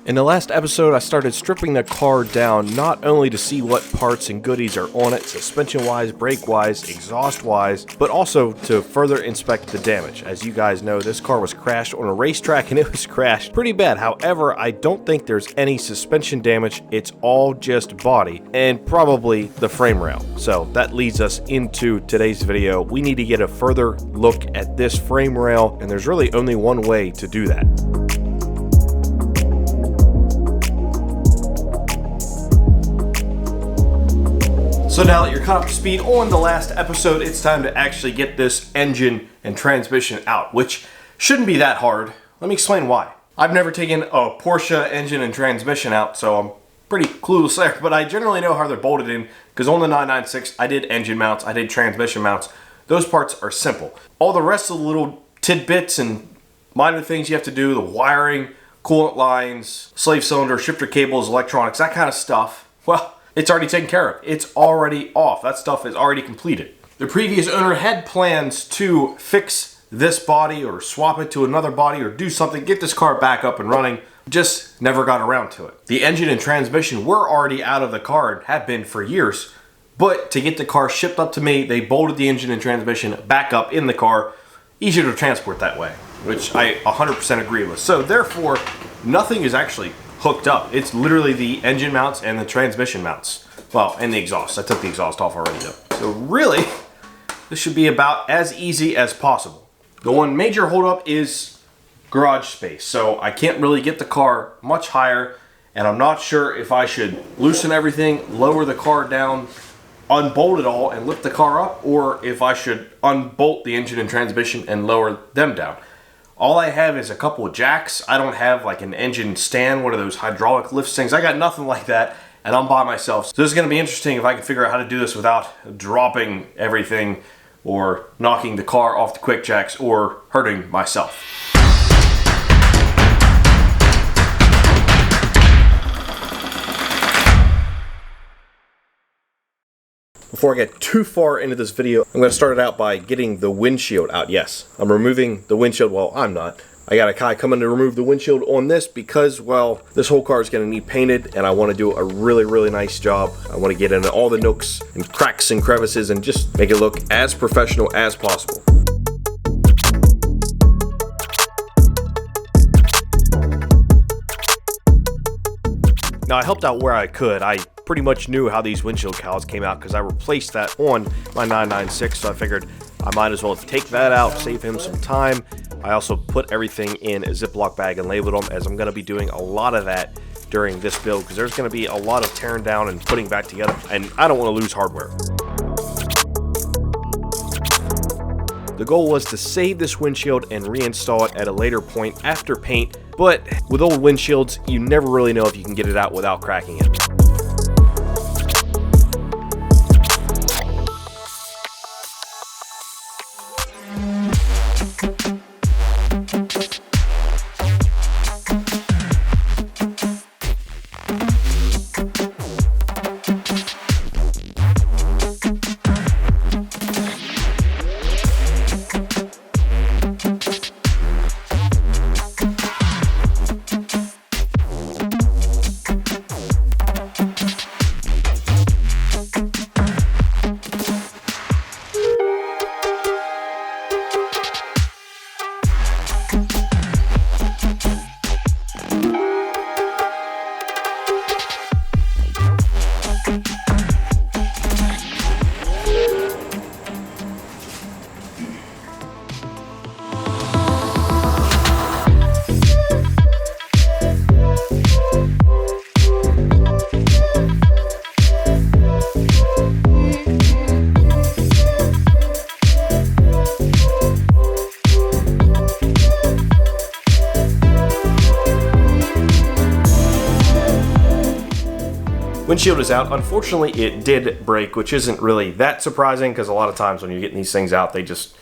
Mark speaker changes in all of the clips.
Speaker 1: In the last episode, I started stripping the car down not only to see what parts and goodies are on it, suspension-wise, brake-wise, exhaust-wise, but also to further inspect the damage. As you guys know, this car was crashed on a racetrack and it was crashed pretty bad. However, I don't think there's any suspension damage. It's all just body and probably the frame rail. So that leads us into today's video. We need to get a further look at this frame rail, and there's really only one way to do that. So now that you're caught up to speed on the last episode, it's time to actually get this engine and transmission out, which shouldn't be that hard. Let me explain why. I've never taken a Porsche engine and transmission out, so I'm pretty clueless there, but I generally know how they're bolted in, because on the 996, I did engine mounts, I did transmission mounts. Those parts are simple. All the rest of the little tidbits and minor things you have to do, the wiring, coolant lines, slave cylinder, shifter cables, electronics, that kind of stuff, well, it's already taken care of. It's already off. That stuff is already completed. The previous owner had plans to fix this body or swap it to another body or do something, get this car back up and running, just never got around to it. The engine and transmission were already out of the car and have been for years, but to get the car shipped up to me, they bolted the engine and transmission back up in the car. Easier to transport that way, which I 100% agree with. So therefore, nothing is actually hooked up. It's literally the engine mounts and the transmission mounts. Well, and the exhaust. I took the exhaust off already though. So really, this should be about as easy as possible. The one major holdup is garage space. So I can't really get the car much higher, and I'm not sure if I should loosen everything, lower the car down, unbolt it all and lift the car up, or if I should unbolt the engine and transmission and lower them down. All I have is a couple of jacks. I don't have like an engine stand, one of those hydraulic lift things. I got nothing like that, and I'm by myself. So this is gonna be interesting if I can figure out how to do this without dropping everything or knocking the car off the quick jacks or hurting myself. Before I get too far into this video, I'm going to start it out by getting the windshield out. Yes, I'm removing the windshield. Well, I'm not. I got a guy coming to remove the windshield on this because, well, this whole car is going to need painted, and I want to do a really nice job. I want to get into all the nooks and cracks and crevices and just make it look as professional as possible. Now, I helped out where I could. I pretty much knew how these windshield cowls came out because I replaced that on my 996, so I figured I might as well take that out, save him some time. I also put everything in a Ziploc bag and labeled them, as I'm going to be doing a lot of that during this build because there's going to be a lot of tearing down and putting back together, and I don't want to lose hardware. The goal was to save this windshield and reinstall it at a later point after paint, but with old windshields, you never really know if you can get it out without cracking it. Windshield is out. Unfortunately, it did break, which isn't really that surprising because a lot of times when you're getting these things out, they just,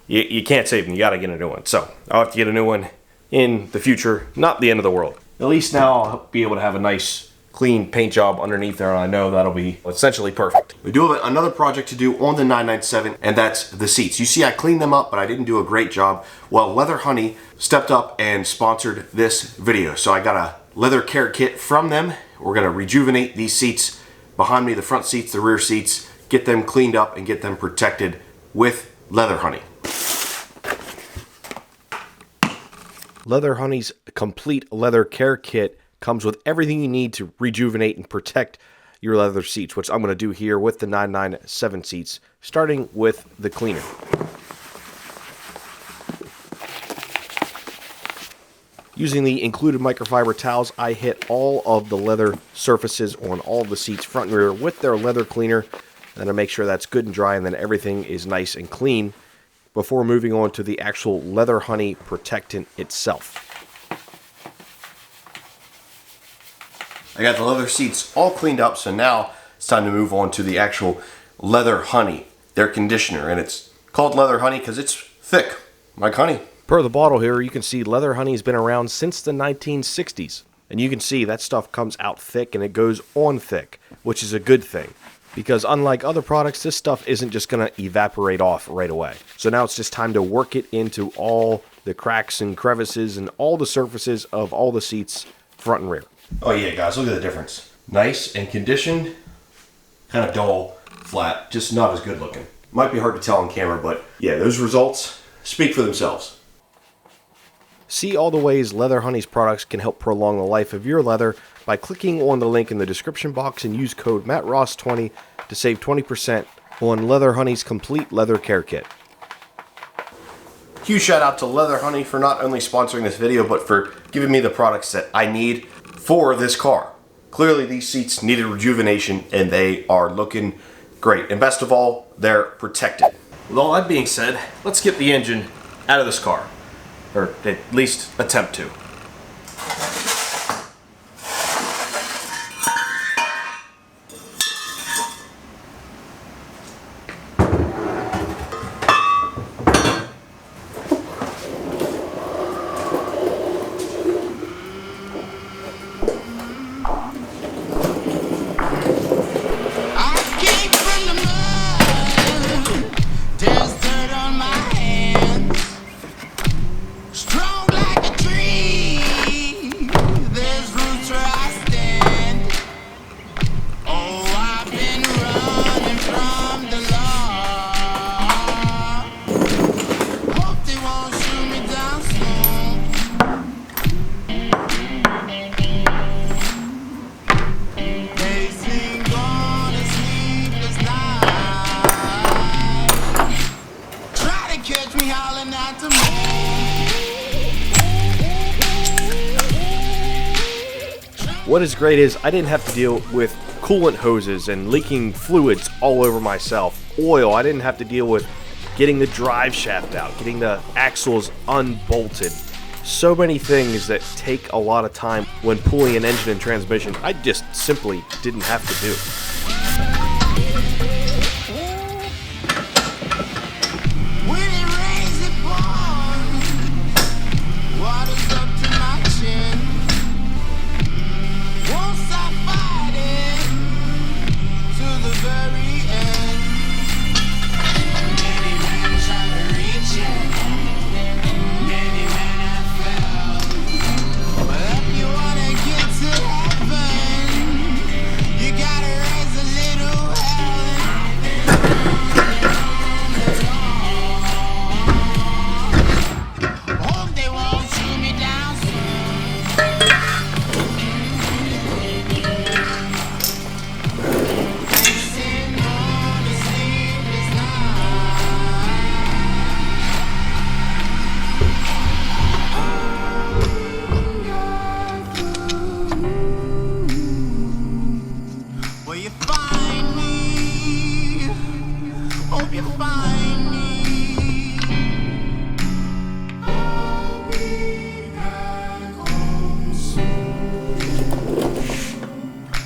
Speaker 1: you can't save them. You got to get a new one. So I'll have to get a new one in the future. Not the end of the world. At least now I'll be able to have a nice clean paint job underneath there, and I know that'll be essentially perfect. We do have another project to do on the 997, and that's the seats. You see I cleaned them up, but I didn't do a great job. Well, Leather Honey stepped up and sponsored this video. So I got a leather care kit from them. We're going to rejuvenate these seats behind me, the front seats, the rear seats, get them cleaned up and get them protected with Leather Honey. Leather Honey's complete leather care kit comes with everything you need to rejuvenate and protect your leather seats, which I'm going to do here with the 997 seats, starting with the cleaner. Using the included microfiber towels, I hit all of the leather surfaces on all the seats, front and rear, with their leather cleaner. Then I make sure that's good and dry, and then everything is nice and clean before moving on to the actual Leather Honey protectant itself. I got the leather seats all cleaned up, so now it's time to move on to the actual Leather Honey, their conditioner. And it's called Leather Honey because it's thick, like honey. Per the bottle here, you can see Leather Honey's been around since the 1960s. And you can see that stuff comes out thick and it goes on thick, which is a good thing. Because unlike other products, this stuff isn't just going to evaporate off right away. So now it's just time to work it into all the cracks and crevices and all the surfaces of all the seats, front and rear. Oh yeah, guys, look at the difference. Nice and conditioned, kind of dull, flat, just not as good looking. Might be hard to tell on camera, but yeah, those results speak for themselves. See all the ways Leather Honey's products can help prolong the life of your leather by clicking on the link in the description box and use code MattRoss20 to save 20% on Leather Honey's complete leather care kit. Huge shout out to Leather Honey for not only sponsoring this video, but for giving me the products that I need for this car. Clearly these seats needed rejuvenation and they are looking great. And best of all, they're protected. With all that being said, let's get the engine out of this car. Or at least attempt to. What is great is I didn't have to deal with coolant hoses and leaking fluids all over myself. Oil, I didn't have to deal with getting the drive shaft out, getting the axles unbolted. So many things that take a lot of time when pulling an engine and transmission, I just simply didn't have to do.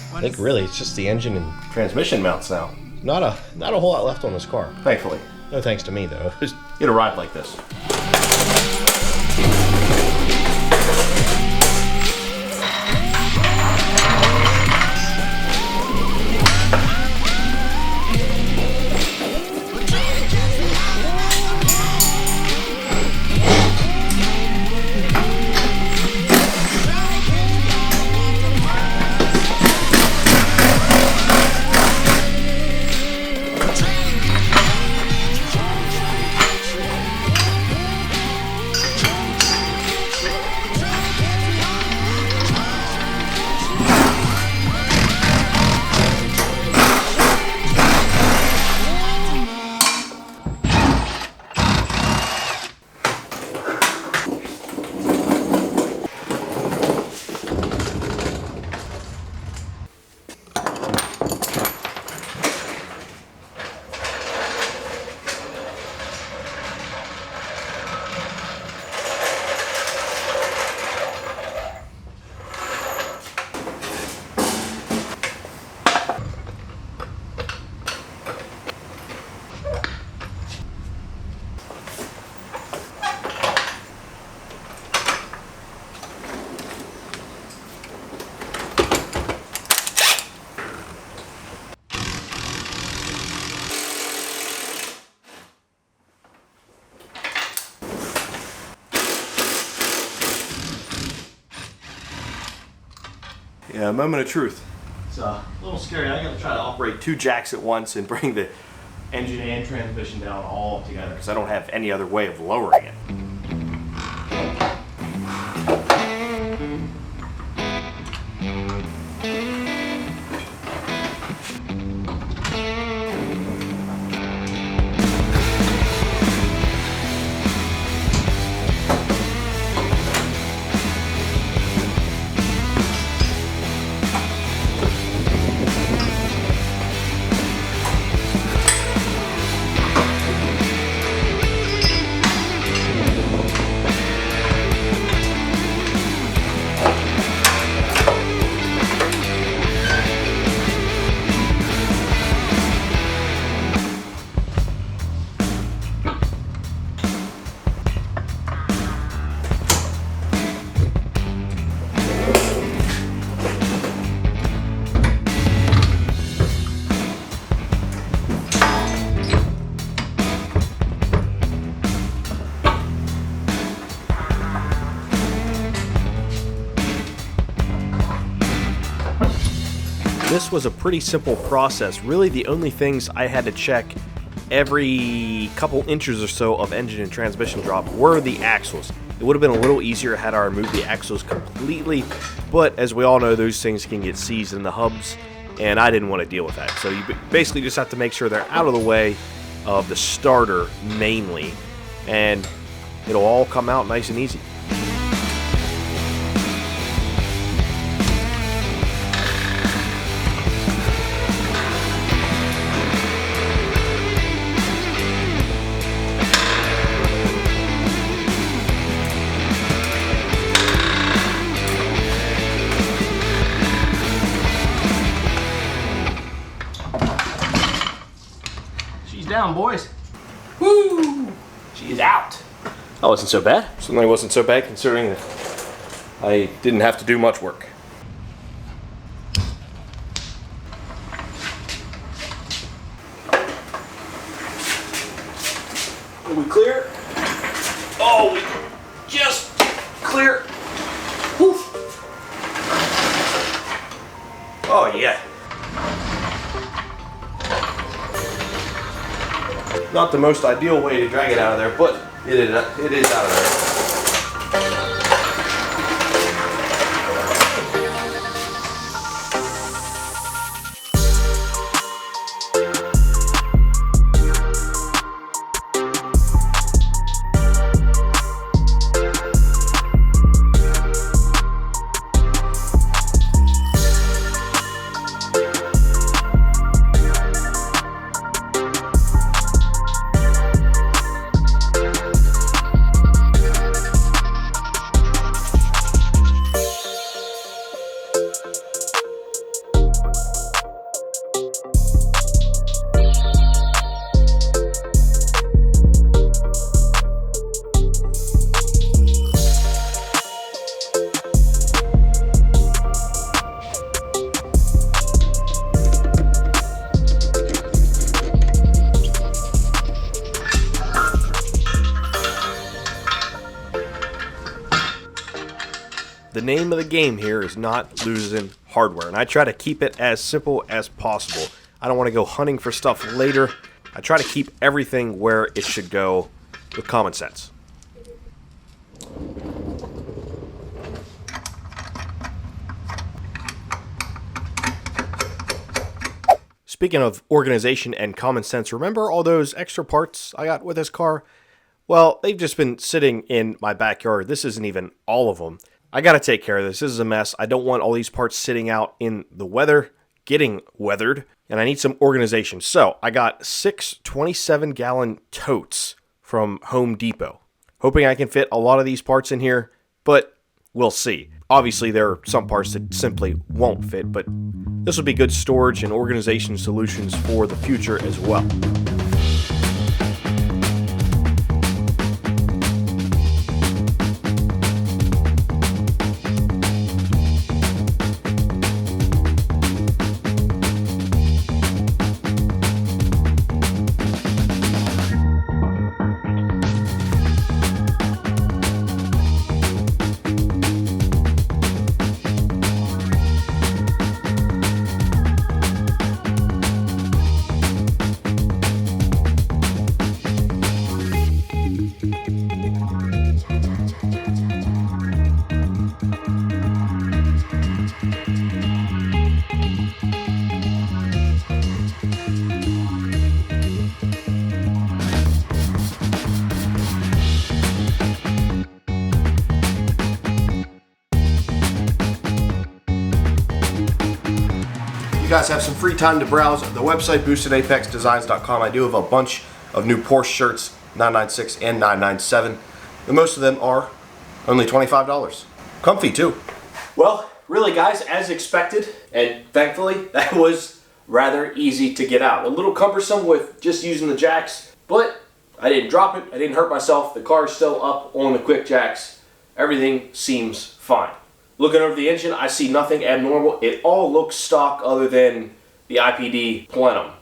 Speaker 1: I think really it's just the engine and transmission mounts now. Not a whole lot left on this car. Thankfully. No thanks to me though. Just get a ride like this. Yeah, moment of truth. It's a little scary. I gotta try to operate 2 jacks at once and bring the engine and transmission down all together because I don't have any other way of lowering it. This was a pretty simple process. Really, the only things I had to check every couple inches or so of engine and transmission drop were the axles. It would have been a little easier had I removed the axles completely, but as we all know, those things can get seized in the hubs, and I didn't want to deal with that. So you basically just have to make sure they're out of the way of the starter mainly, and it'll all come out nice and easy. Down, boys. Woo! She is out. That wasn't so bad. Certainly wasn't so bad considering that I didn't have to do much work. Are we clear? Oh, we just clear. Woo. Oh, yeah. Not the most ideal way to drag it out of there, but it is out of there. The name of the game here is not losing hardware, and I try to keep it as simple as possible. I don't want to go hunting for stuff later. I try to keep everything where it should go with common sense. Speaking of organization and common sense, remember all those extra parts I got with this car? Well, they've just been sitting in my backyard. This isn't even all of them. I gotta take care of this. This is a mess. I don't want all these parts sitting out in the weather, getting weathered, and I need some organization. So I got 6 27-gallon totes from Home Depot. Hoping I can fit a lot of these parts in here, but we'll see. Obviously, there are some parts that simply won't fit, but this will be good storage and organization solutions for the future as well. you guys have some free time to browse the website, boostedapexdesigns.com. I do have a bunch of new Porsche shirts, 996 and 997. And most of them are only $25. Comfy too. Well, really guys, as expected, and thankfully, that was rather easy to get out. A little cumbersome with just using the jacks, but I didn't drop it, I didn't hurt myself. The car is still up on the quick jacks. Everything seems fine. Looking over the engine, I see nothing abnormal. It all looks stock other than the IPD plenum.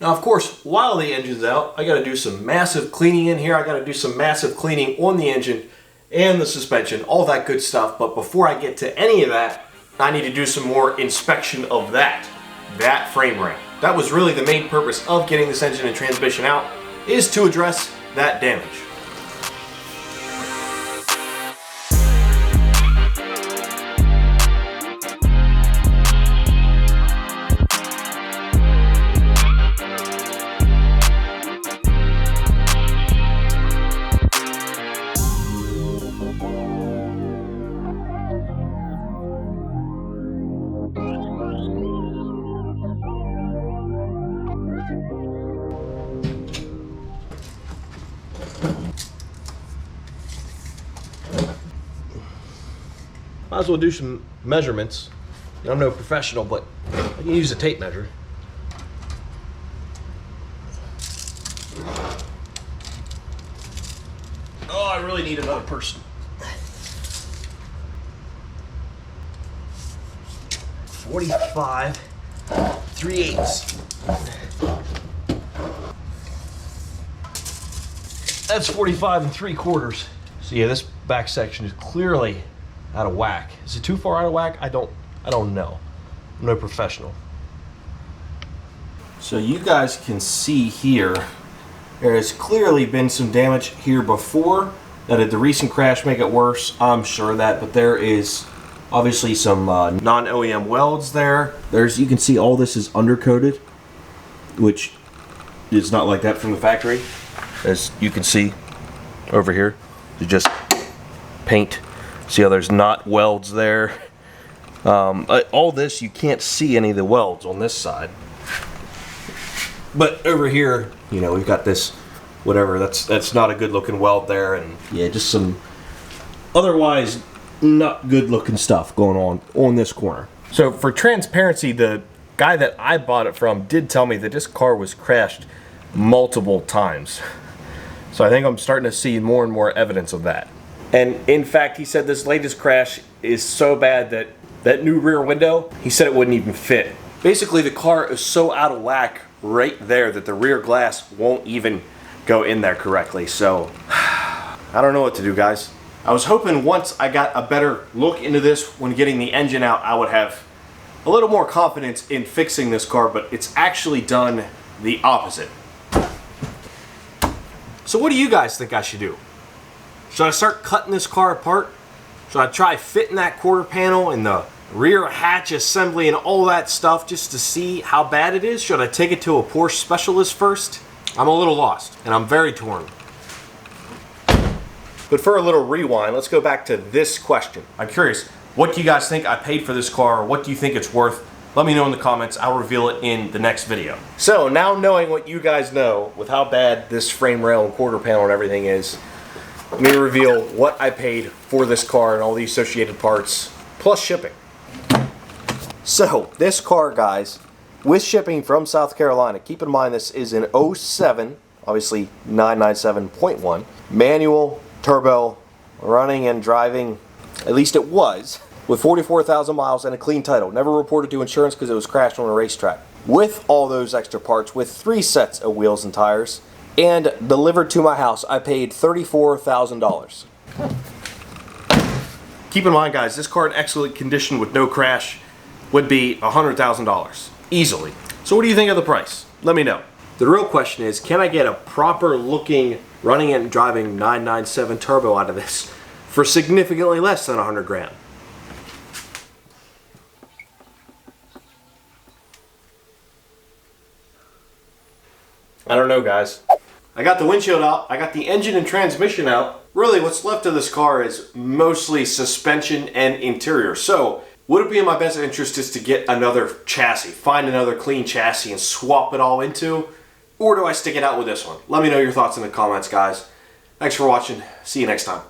Speaker 1: Now, of course, while the engine's out, I gotta do some massive cleaning in here. I gotta do some massive cleaning on the engine and the suspension, all that good stuff. But before I get to any of that, I need to do some more inspection of that frame rail. That was really the main purpose of getting this engine and transmission out, is to address that damage. Might as well do some measurements. I'm no professional, but I can use a tape measure. Oh, I really need another person. 45 3/8. That's 45 3/4. So yeah, this back section is clearly out of whack. Is it too far out of whack? I don't know. I'm no professional. So you guys can see here, there has clearly been some damage here before. Now, did the recent crash make it worse? I'm sure of that, but there is obviously some non-OEM welds there. You can see all this is undercoated, which is not like that from the factory. As you can see over here, it's just paint. See how there's not welds there? All this, you can't see any of the welds on this side. But over here, you know, we've got this, whatever, that's not a good looking weld there, and yeah, just some otherwise not good looking stuff going on this corner. So for transparency, the guy that I bought it from did tell me that this car was crashed multiple times. So I think I'm starting to see more and more evidence of that. And in fact, he said this latest crash is so bad that that new rear window, he said it wouldn't even fit. Basically, the car is so out of whack right there that the rear glass won't even go in there correctly. So I don't know what to do, guys. I was hoping once I got a better look into this when getting the engine out, I would have a little more confidence in fixing this car, but it's actually done the opposite. So what do you guys think I should do? Should I start cutting this car apart? Should I try fitting that quarter panel and the rear hatch assembly and all that stuff just to see how bad it is? Should I take it to a Porsche specialist first? I'm a little lost and I'm very torn. But for a little rewind, let's go back to this question. I'm curious, what do you guys think I paid for this car? What do you think it's worth? Let me know in the comments. I'll reveal it in the next video. So now knowing what you guys know with how bad this frame rail and quarter panel and everything is, let me reveal what I paid for this car and all the associated parts, plus shipping. So, this car, guys, with shipping from South Carolina, keep in mind this is an 07, obviously 997.1, manual, turbo, running and driving, at least it was, with 44,000 miles and a clean title. Never reported to insurance because it was crashed on a racetrack. With all those extra parts, with 3 sets of wheels and tires, and delivered to my house, I paid $34,000. Keep in mind, guys, this car in excellent condition with no crash would be $100,000 easily. So what do you think of the price? Let me know. The real question is, can I get a proper looking running and driving 997 turbo out of this for significantly less than 100 grand? I don't know, guys. I got the windshield out, I got the engine and transmission out. Really, what's left of this car is mostly suspension and interior. So, Would it be in my best interest just to get another chassis, find another clean chassis and swap it all into? Or do I stick it out with this one? Let me know your thoughts in the comments, guys. Thanks for watching. See you next time.